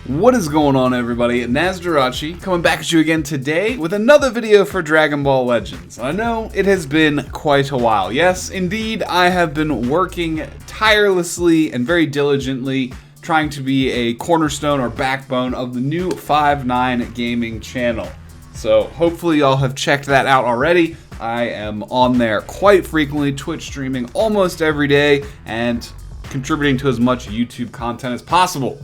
What is going on, everybody? Nazdarachi coming back at you again today with another video for Dragon Ball Legends. I know it has been quite a while. Yes, indeed, I have been working tirelessly and very diligently trying to be a cornerstone or backbone of the new 5-9 gaming channel. So hopefully y'all have checked that out already. I am on there quite frequently, Twitch streaming almost every day and contributing to as much YouTube content as possible.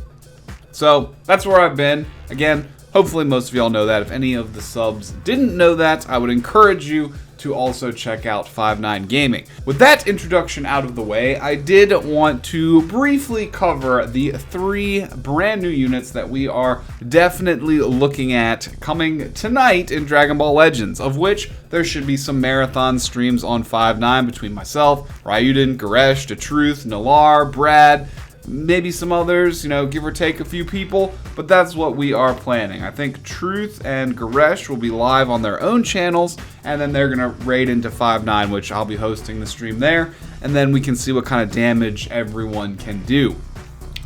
So that's where I've been. Again, hopefully most of y'all know that. If any of the subs didn't know that, I would encourage you to also check out 5-9 Gaming. With that introduction out of the way, I did want to briefly cover the 3 brand new units that we are definitely looking at coming tonight in Dragon Ball Legends, of which there should be some marathon streams on 5-9 between myself, Ryuden, Goresh, Truth, Nalar, Brad, maybe some others, give or take a few people, but that's what we are planning. I think Truth and Goresh will be live on their own channels, and then they're going to raid into 5-9, which I'll be hosting the stream there, and then we can see what kind of damage everyone can do.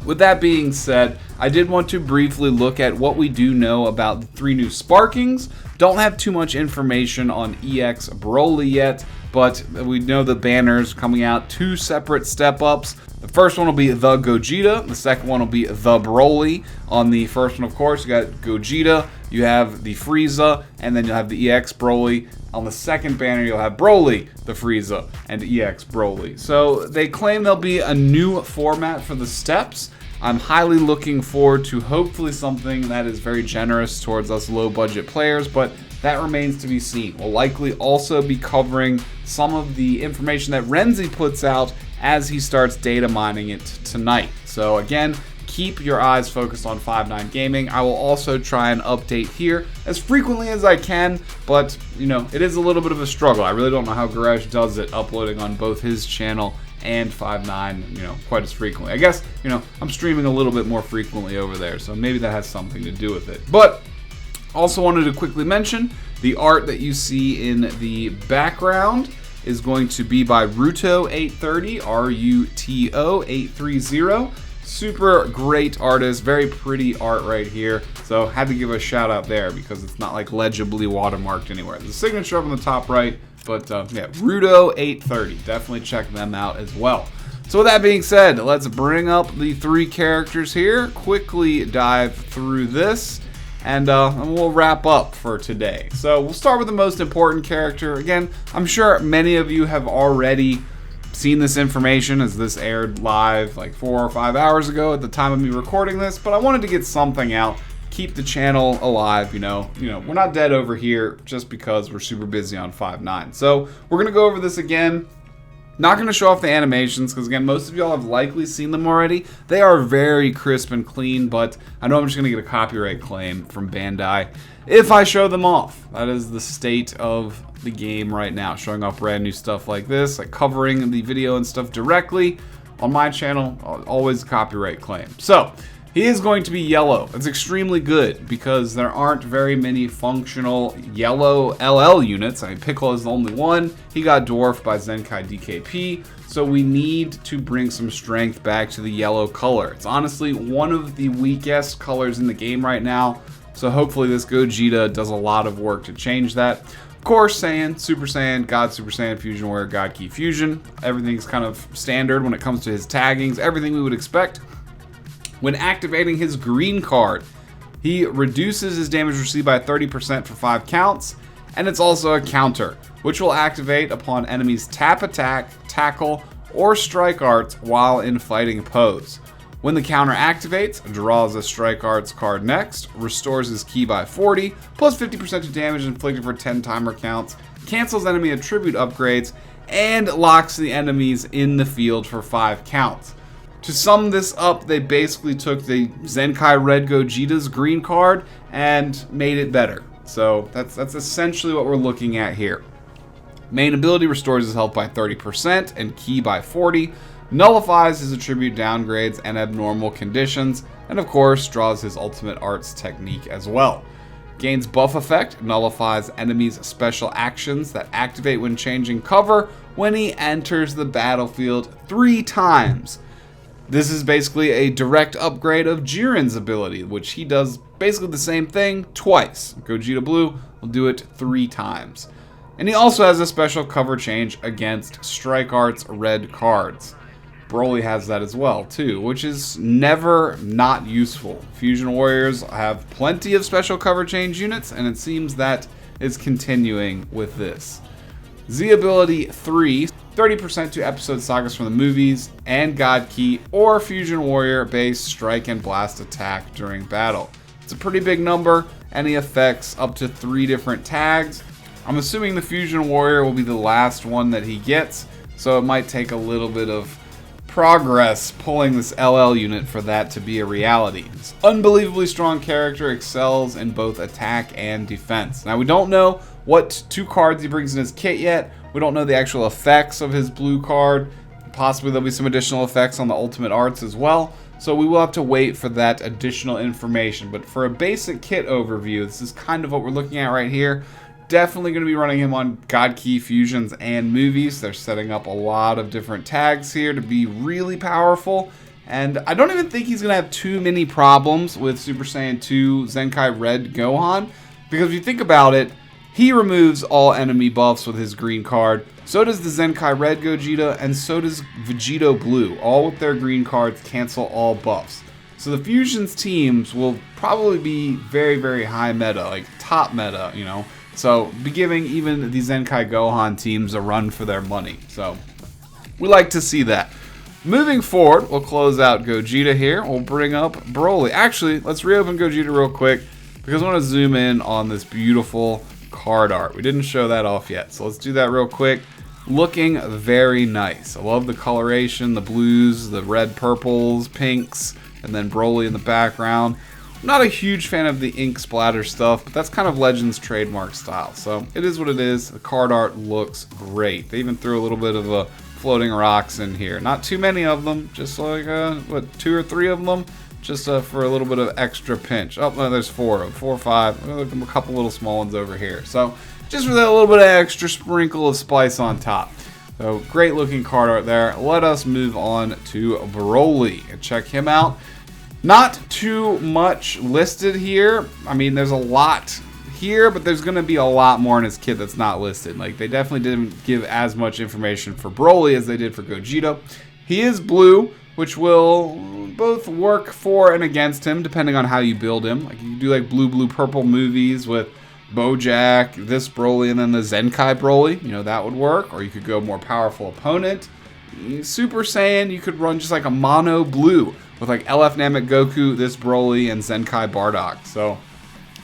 With that being said, I did want to briefly look at what we do know about the 3 new Sparkings. Don't have too much information on EX BROLY yet, but we know the banners coming out, 2 separate step-ups. The first one will be the Gogeta, the second one will be the BROLY. On the first one, of course, you got Gogeta, you have the Frieza, and then you'll have the EX BROLY. On the second banner, you'll have BROLY, the Frieza, and EX BROLY. So they claim there'll be a new format for the steps. I'm highly looking forward to hopefully something that is very generous towards us low-budget players, but that remains to be seen. We'll likely also be covering some of the information that Renzi puts out as he starts data mining it tonight. So again, keep your eyes focused on 5-9 Gaming. I will also try and update here as frequently as I can, but it is a little bit of a struggle. I really don't know how Goresh does it, uploading on both his channel and 5-9, quite as frequently. I guess, I'm streaming a little bit more frequently over there, so maybe that has something to do with it. But also wanted to quickly mention the art that you see in the background is going to be by Ruto830, RUTO830. Super great artist, very pretty art right here. So had to give a shout out there because it's not like legibly watermarked anywhere. There's a signature up on the top right, but yeah, Ruto830. Definitely check them out as well. So with that being said, let's bring up the 3 characters here, quickly dive through this, and we'll wrap up for today. So we'll start with the most important character. Again, I'm sure many of you have already seen this information as this aired live like 4 or 5 hours ago at the time of me recording this, but I wanted to get something out, keep the channel alive. We're not dead over here just because we're super busy on 5-9. So we're gonna go over this again. Not going to show off the animations because, again, most of y'all have likely seen them already. They are very crisp and clean, but I know I'm just going to get a copyright claim from Bandai if I show them off. That is the state of the game right now, showing off brand new stuff like this, like covering the video and stuff directly on my channel, always copyright claim. So he is going to be yellow. It's extremely good because there aren't very many functional yellow LL units. I mean, Piccolo is the only one. He got dwarfed by Zenkai DKP, so we need to bring some strength back to the yellow color. It's honestly one of the weakest colors in the game right now, so hopefully this Gogeta does a lot of work to change that. Of course, Saiyan, Super Saiyan, God Super Saiyan, Fusion Warrior, God Ki Fusion. Everything's kind of standard when it comes to his taggings, everything we would expect. When activating his green card, he reduces his damage received by 30% for 5 counts, and it's also a counter, which will activate upon enemies tap attack, tackle, or strike arts while in fighting pose. When the counter activates, draws a strike arts card next, restores his ki by 40, plus 50% to damage inflicted for 10 timer counts, cancels enemy attribute upgrades, and locks the enemies in the field for 5 counts. To sum this up, they basically took the Zenkai Red Gogeta's green card and made it better. So that's essentially what we're looking at here. Main ability restores his health by 30% and ki by 40, nullifies his attribute downgrades and abnormal conditions, and of course draws his ultimate arts technique as well. Gains buff effect, nullifies enemies' special actions that activate when changing cover when he enters the battlefield 3 times. This is basically a direct upgrade of Jiren's ability, which he does basically the same thing twice. Gogeta Blue will do it 3 times. And he also has a special cover change against Strike Art's red cards. BROLY has that as well too, which is never not useful. Fusion Warriors have plenty of special cover change units, and it seems that is continuing with this. Z ability 3, 30% to episode sagas from the movies, and God Key or Fusion Warrior based strike and blast attack during battle. It's a pretty big number, and he affects up to 3 different tags. I'm assuming the Fusion Warrior will be the last one that he gets, so it might take a little bit of progress pulling this LL unit for that to be a reality. This unbelievably strong character excels in both attack and defense. Now, we don't know what 2 cards he brings in his kit yet. We don't know the actual effects of his blue card. Possibly there'll be some additional effects on the Ultimate Arts as well. So we will have to wait for that additional information. But for a basic kit overview, this is kind of what we're looking at right here. Definitely going to be running him on God Key fusions and movies. They're setting up a lot of different tags here to be really powerful. And I don't even think he's going to have too many problems with Super Saiyan 2 Zenkai Red Gohan. Because if you think about it, he removes all enemy buffs with his green card. So does the Zenkai Red Gogeta, and so does Vegito Blue. All with their green cards cancel all buffs. So the Fusions teams will probably be very, very high meta, like top meta, you know. So be giving even the Zenkai Gohan teams a run for their money. So we like to see that. Moving forward, we'll close out Gogeta here. We'll bring up BROLY. Actually, let's reopen Gogeta real quick because I want to zoom in on this beautiful card art. We didn't show that off yet, so let's do that real quick. Looking very nice. I love the coloration, the blues, the red purples, pinks, and then BROLY in the background. I'm not a huge fan of the ink splatter stuff, but that's kind of Legends trademark style, so it is what it is. The card art looks great. They even threw a little bit of a floating rocks in here. Not too many of them, just like what, 2 or 3 of them, just for a little bit of extra pinch. Oh, no, there's 4 or 5. A couple little small ones over here. So just for that little bit of extra sprinkle of spice on top. So great looking card art there. Let us move on to BROLY and check him out. Not too much listed here. I mean, there's a lot here, but there's going to be a lot more in his kit that's not listed. Like, they definitely didn't give as much information for BROLY as they did for Gogeta. He is blue, which will both work for and against him, depending on how you build him. Like, you can do like blue, purple movies with Bojack, this BROLY, and then the Zenkai BROLY. You know, that would work. Or you could go more powerful opponent. Super Saiyan, you could run just like a mono blue with like LF Namek Goku, this BROLY, and Zenkai Bardock. So,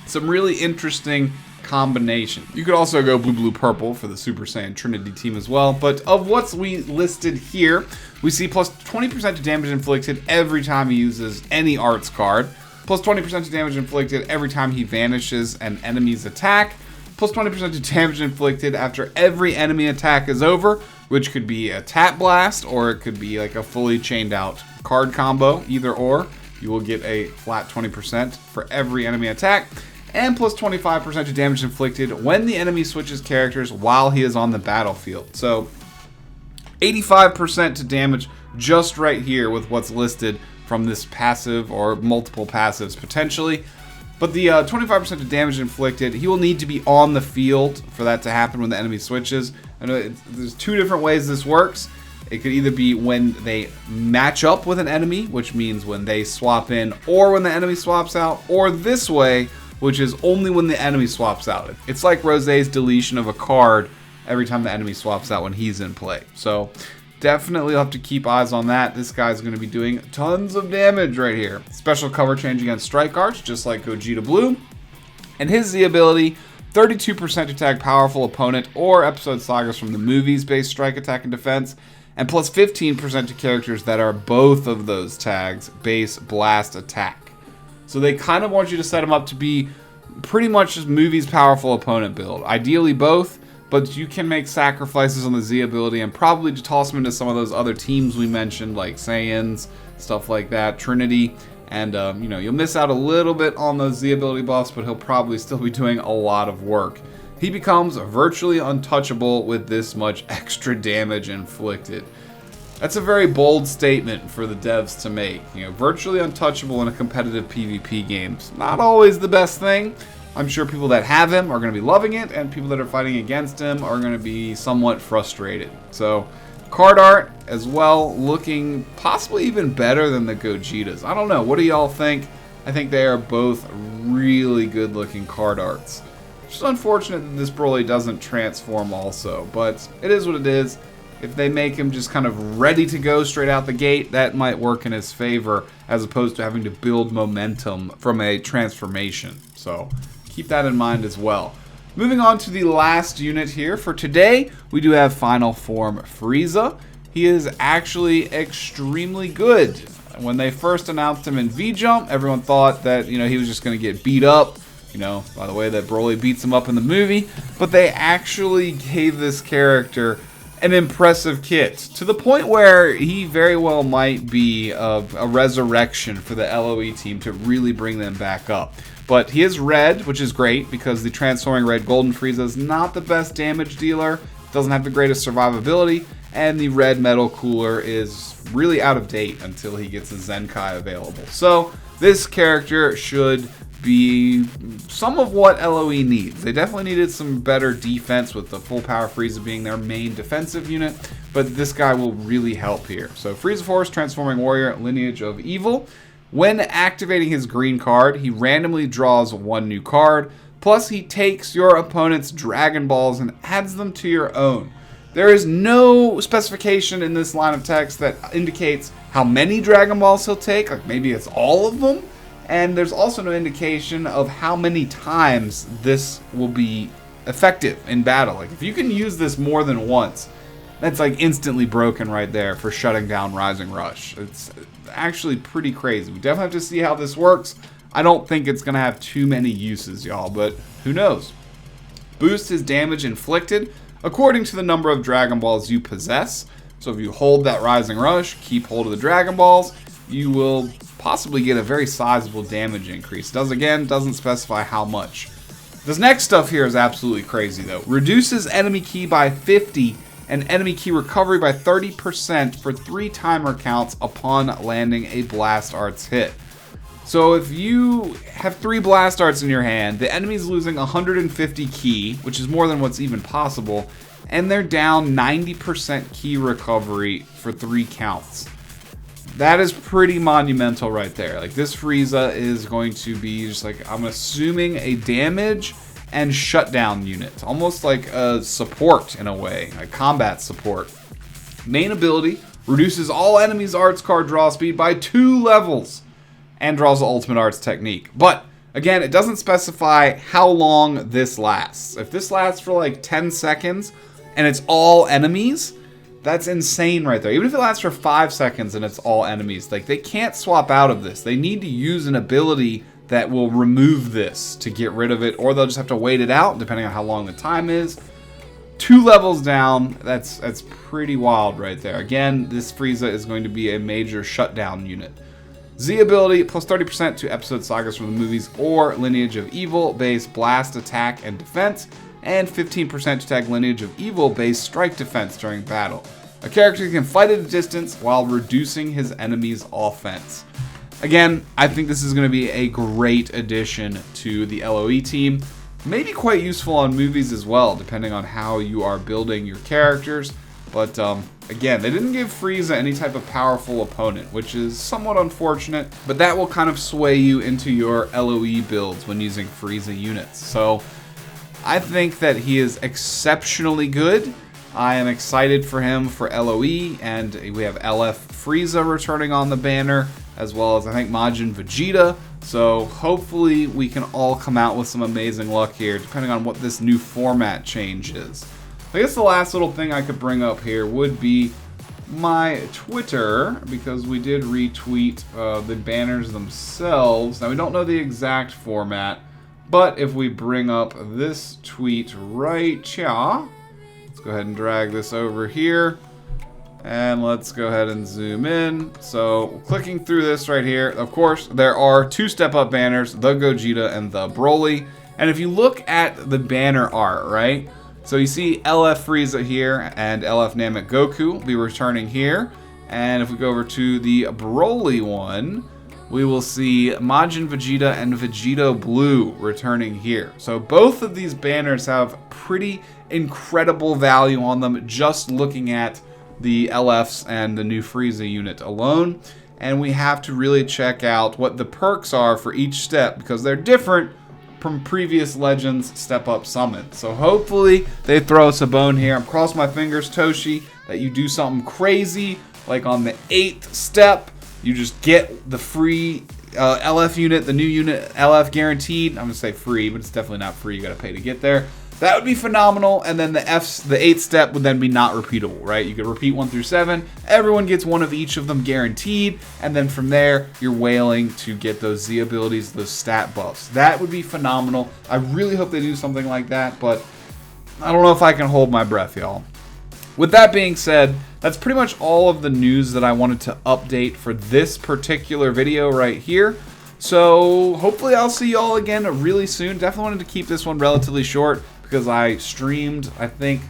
some really interesting combination. You could also go blue, purple for the Super Saiyan Trinity team as well. But of what's we listed here, we see plus 20% to damage inflicted every time he uses any arts card, plus 20% to damage inflicted every time he vanishes an enemy's attack, plus 20% to damage inflicted after every enemy attack is over, which could be a Tap Blast, or it could be like a fully chained out card combo, either or. You will get a flat 20% for every enemy attack, and plus 25% to damage inflicted when the enemy switches characters while he is on the battlefield. So 85% to damage just right here with what's listed from this passive or multiple passives potentially. But the 25% to damage inflicted, he will need to be on the field for that to happen when the enemy switches. And there's 2 different ways this works. It could either be when they match up with an enemy, which means when they swap in, or when the enemy swaps out, or this way, which is only when the enemy swaps out. It's like Rosé's deletion of a card every time the enemy swaps out when he's in play. So definitely have to keep eyes on that. This guy's going to be doing tons of damage right here. Special cover change against Strike Arts, just like Gogeta Blue. And his Z ability, 32% to tag powerful opponent or episode sagas from the movies based strike, attack, and defense. And plus 15% to characters that are both of those tags, base, blast, attack. So they kind of want you to set them up to be pretty much just movies powerful opponent build. Ideally both, but you can make sacrifices on the Z ability and probably to toss him into some of those other teams we mentioned, like Saiyans, stuff like that, Trinity. And, you know, you'll miss out a little bit on those Z ability buffs, but he'll probably still be doing a lot of work. He becomes virtually untouchable with this much extra damage inflicted. That's a very bold statement for the devs to make. You know, virtually untouchable in a competitive PvP game. Not always the best thing. I'm sure people that have him are going to be loving it, and people that are fighting against him are going to be somewhat frustrated. So, card art as well, looking possibly even better than the Gogetas. I don't know. What do y'all think? I think they are both really good looking card arts. It's just unfortunate that this Broly doesn't transform also, but it is what it is. If they make him just kind of ready to go straight out the gate, that might work in his favor, as opposed to having to build momentum from a transformation. So keep that in mind as well. Moving on to the last unit here for today, we do have Final Form Frieza. He is actually extremely good. When they first announced him in V-Jump, everyone thought that, you know, he was just going to get beat up. You know, by the way that Broly beats him up in the movie. But they actually gave this character an impressive kit, to the point where he very well might be a resurrection for the LOE team to really bring them back up. But he is red, which is great, because the transforming red golden Frieza is not the best damage dealer, doesn't have the greatest survivability, and the red metal cooler is really out of date until he gets a Zenkai available. So this character should be some of what LOE needs. They definitely needed some better defense, with the full power Frieza being their main defensive unit, but this guy will really help here. So Frieza Force, Transforming Warrior, Lineage of Evil. When activating his green card, he randomly draws one new card, plus he takes your opponent's Dragon Balls and adds them to your own. There is no specification in this line of text that indicates how many Dragon Balls he'll take, like maybe it's all of them. And there's also no indication of how many times this will be effective in battle. Like, if you can use this more than once, that's like instantly broken right there for shutting down Rising Rush. It's actually pretty crazy. We definitely have to see how this works. I don't think it's going to have too many uses, y'all, but who knows? Boost his damage inflicted according to the number of Dragon Balls you possess. So if you hold that Rising Rush, keep hold of the Dragon Balls, you will possibly get a very sizable damage increase. Doesn't specify how much. This next stuff here is absolutely crazy though. Reduces enemy ki by 50 and enemy ki recovery by 30% for 3 timer counts upon landing a Blast Arts hit. So if you have 3 Blast Arts in your hand, the enemy's losing 150 ki, which is more than what's even possible, and they're down 90% ki recovery for 3 counts. That is pretty monumental right there. Like, this Frieza is going to be just like, I'm assuming, a damage and shutdown unit. Almost like a support in a way, a combat support. Main ability, reduces all enemies' arts card draw speed by 2 levels and draws the ultimate arts technique. But again, it doesn't specify how long this lasts. If this lasts for like 10 seconds and it's all enemies, that's insane right there. Even if it lasts for 5 seconds and it's all enemies, like, they can't swap out of this. They need to use an ability that will remove this to get rid of it, or they'll just have to wait it out depending on how long the time is. 2 levels down, that's pretty wild right there. Again, this Frieza is going to be a major shutdown unit. Z ability, plus 30% to episode sagas from the movies or Lineage of Evil based blast attack and defense, and 15% to tag Lineage of Evil based strike defense during battle. A character can fight at a distance while reducing his enemy's offense. Again, I think this is going to be a great addition to the LOE team. Maybe quite useful on movies as well, depending on how you are building your characters. But again, they didn't give Frieza any type of powerful opponent, which is somewhat unfortunate. But that will kind of sway you into your LOE builds when using Frieza units. So I think that he is exceptionally good. I am excited for him for LOE, and we have LF Frieza returning on the banner, as well as I think Majin Vegeta. So hopefully we can all come out with some amazing luck here, depending on what this new format change is. I guess the last little thing I could bring up here would be my Twitter, because we did retweet the banners themselves. Now, we don't know the exact format, but if we bring up this tweet right here, let's go ahead and drag this over here, and let's go ahead and zoom in. So, clicking through this right here, of course, there are 2 step-up banners, the Gogeta and the BROLY. And if you look at the banner art, right? So you see LF Frieza here, and LF Namek Goku will be returning here. And if we go over to the Broly one, we will see Majin Vegeta and Vegito Blue returning here. So both of these banners have pretty incredible value on them just looking at the LFs and the new Frieza unit alone. And we have to really check out what the perks are for each step because they're different from previous Legends Step Up Summon. So hopefully they throw us a bone here. I'm crossing my fingers, Toshi, that you do something crazy like on the 8th step. You just get the free LF unit, the new unit LF guaranteed. I'm gonna say free, but it's definitely not free. You gotta pay to get there. That would be phenomenal. And then the 8th step would then be not repeatable, right? You could repeat 1 through 7. Everyone gets one of each of them guaranteed. And then from there, you're wailing to get those Z abilities, those stat buffs. That would be phenomenal. I really hope they do something like that, but I don't know if I can hold my breath, y'all. With that being said, that's pretty much all of the news that I wanted to update for this particular video right here. So hopefully I'll see y'all again really soon. Definitely wanted to keep this one relatively short because I streamed, I think,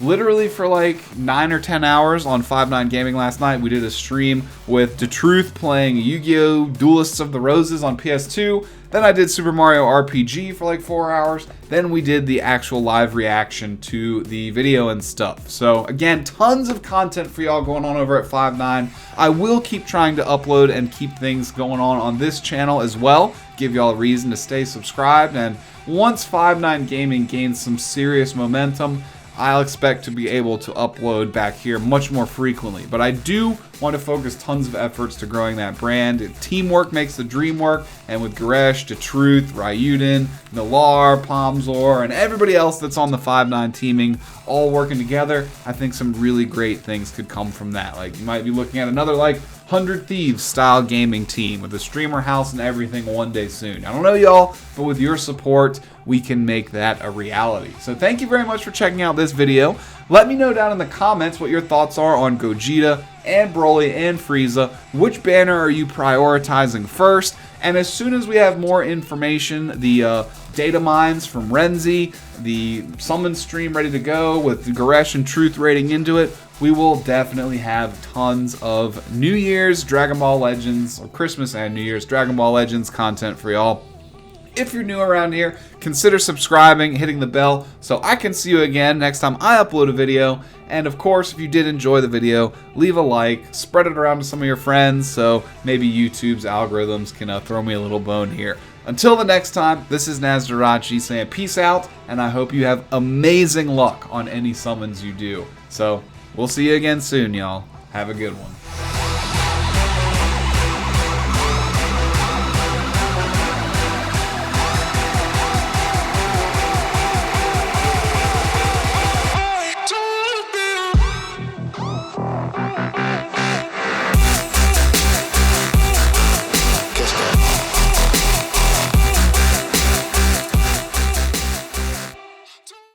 literally for like 9 or 10 hours on 5-9 Gaming last night. We did a stream with DeTruth playing Yu-Gi-Oh! Duelists of the Roses on PS2. Then I did Super Mario RPG for like 4 hours. Then we did the actual live reaction to the video and stuff. So again, tons of content for y'all going on over at 5-9. I will keep trying to upload and keep things going on this channel as well. Give y'all a reason to stay subscribed. And once 5-9 Gaming gains some serious momentum, I'll expect to be able to upload back here much more frequently. But I do want to focus tons of efforts to growing that brand. Teamwork makes the dream work, and with Goresh, DeTruth, Ryuden, Nalar, Pomzor, and everybody else that's on the 5-9 teaming all working together, I think some really great things could come from that. Like, you might be looking at another like 100 Thieves style gaming team with a streamer house and everything one day soon. I don't know y'all, but with your support, we can make that a reality. So thank you very much for checking out this video. Let me know down in the comments what your thoughts are on Gogeta and Broly and Frieza. Which banner are you prioritizing first? And as soon as we have more information, the data mines from Renzi, the summon stream ready to go with Goresh and Truth rating into it, we will definitely have tons of New Year's Dragon Ball Legends, or Christmas and New Year's Dragon Ball Legends content for y'all. If you're new around here, consider subscribing, hitting the bell, so I can see you again next time I upload a video. And of course, if you did enjoy the video, leave a like, spread it around to some of your friends, so maybe YouTube's algorithms can throw me a little bone here. Until the next time, this is Nazdarachi saying peace out, and I hope you have amazing luck on any summons you do. So, we'll see you again soon, y'all. Have a good one.